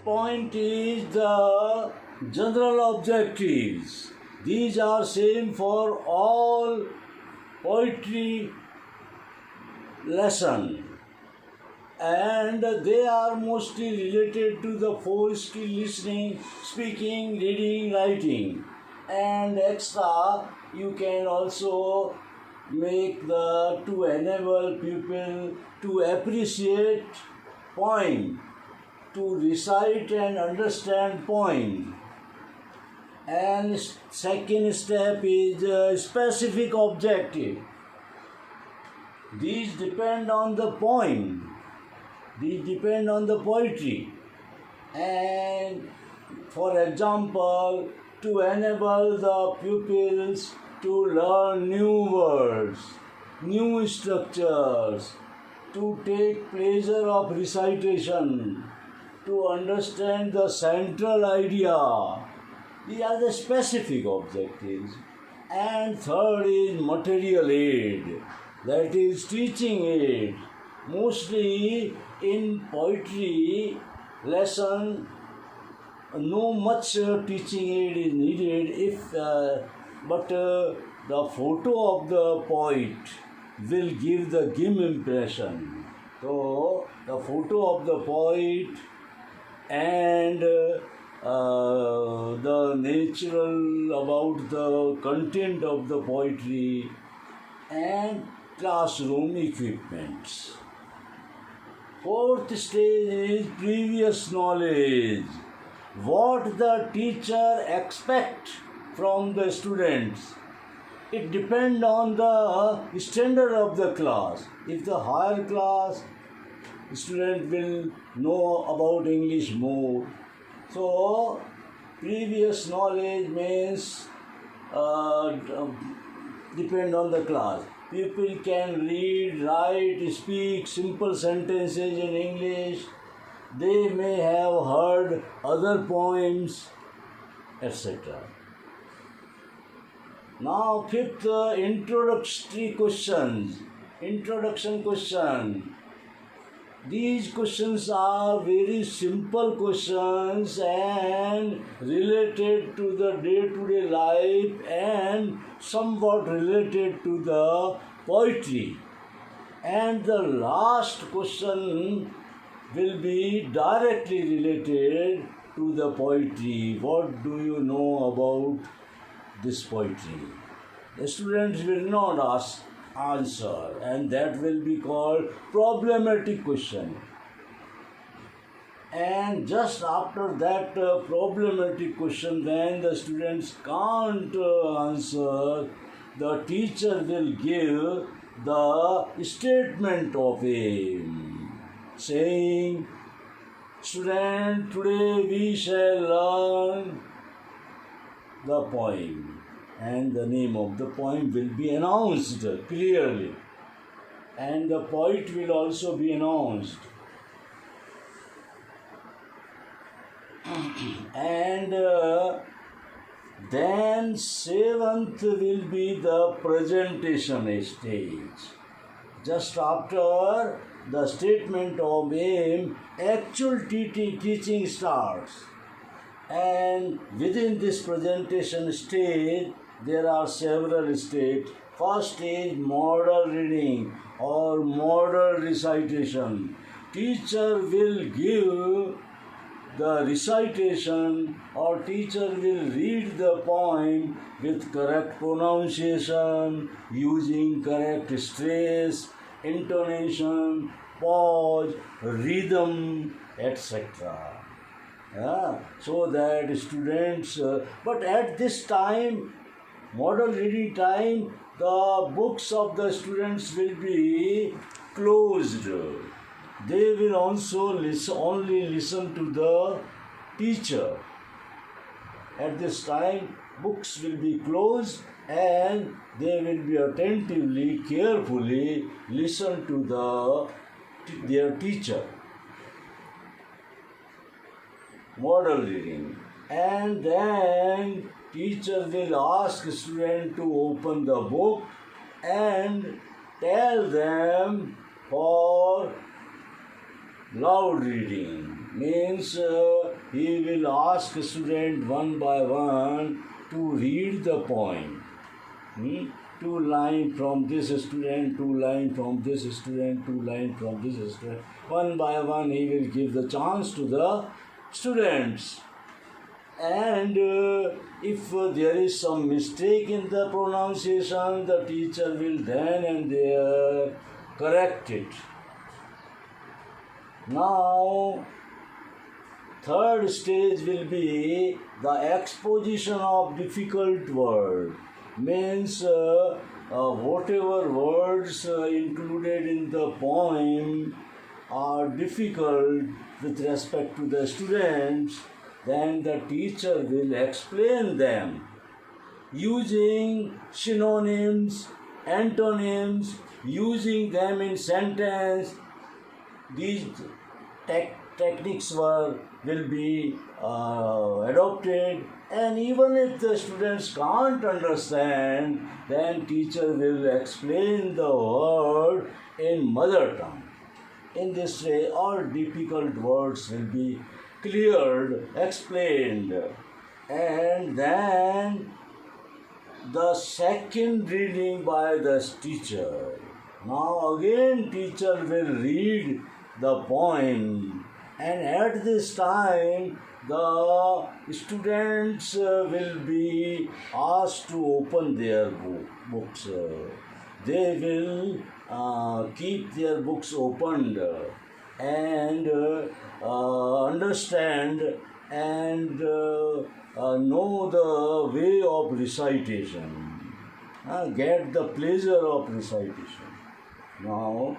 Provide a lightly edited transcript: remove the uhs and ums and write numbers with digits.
point is the general objectives. These are same for all poetry lesson, and they are mostly related to the four skill: listening, speaking, reading, writing. And extra, you can also make to enable people to appreciate poem, to recite and understand poem. And second step is specific objective. These depend on the poem. These depend on the poetry. And for example, to enable the pupils to learn new words, new structures, to take pleasure of recitation, to understand the central idea. These are the specific objectives. And third is material aid, that is teaching aid. Mostly in poetry lesson, no much teaching aid is needed but the photo of the poet will give the impression. So the photo of the poet and the natural about the content of the poetry and classroom equipments. Fourth stage is previous knowledge. What the teacher expects from the students. It depends on the standard of the class. If the higher class, student will know about English more. So, previous knowledge means depend on the class. People can read, write, speak simple sentences in English. They may have heard other poems, etc. Now, fifth, introductory questions. Introduction question. These questions are very simple questions and related to the day-to-day life and somewhat related to the poetry. And the last question will be directly related to the poetry. What do you know about this poetry? The students will not answer, and that will be called problematic question. And just after that problematic question, when the students can't answer, the teacher will give the statement of aim, saying, student, today we shall learn the poem. And the name of the poem will be announced clearly. And the poet will also be announced. And then seventh will be the presentation stage. Just after the statement of aim, actual teaching starts. And within this presentation stage, there are several stages. First stage, model reading or model recitation. Teacher will give the recitation or teacher will read the poem with correct pronunciation, using correct stress, intonation, pause, rhythm, etc. So that students, but at this time, model reading time, the books of the students will be closed. They will also only listen to the teacher. At this time, books will be closed and they will be attentively, carefully listen to their teacher. Model reading. And then teacher will ask student to open the book and tell them for loud reading. means he will ask student one by one to read the poem. Two line from this student, two line from this student, two line from this student. One by one he will give the chance to the students. And if there is some mistake in the pronunciation, the teacher will then and there correct it. Now, third stage will be the exposition of difficult word. Means whatever words included in the poem are difficult with respect to the students, then the teacher will explain them using synonyms, antonyms, using them in sentence. These techniques will be adopted, and even if the students can't understand, then teacher will explain the word in mother tongue. In this way, all difficult words will be cleared, explained, and then the second reading by the teacher. Now again teacher will read the poem, and at this time the students will be asked to open their books. They will keep their books opened and understand and know the way of recitation, get the pleasure of recitation. Now,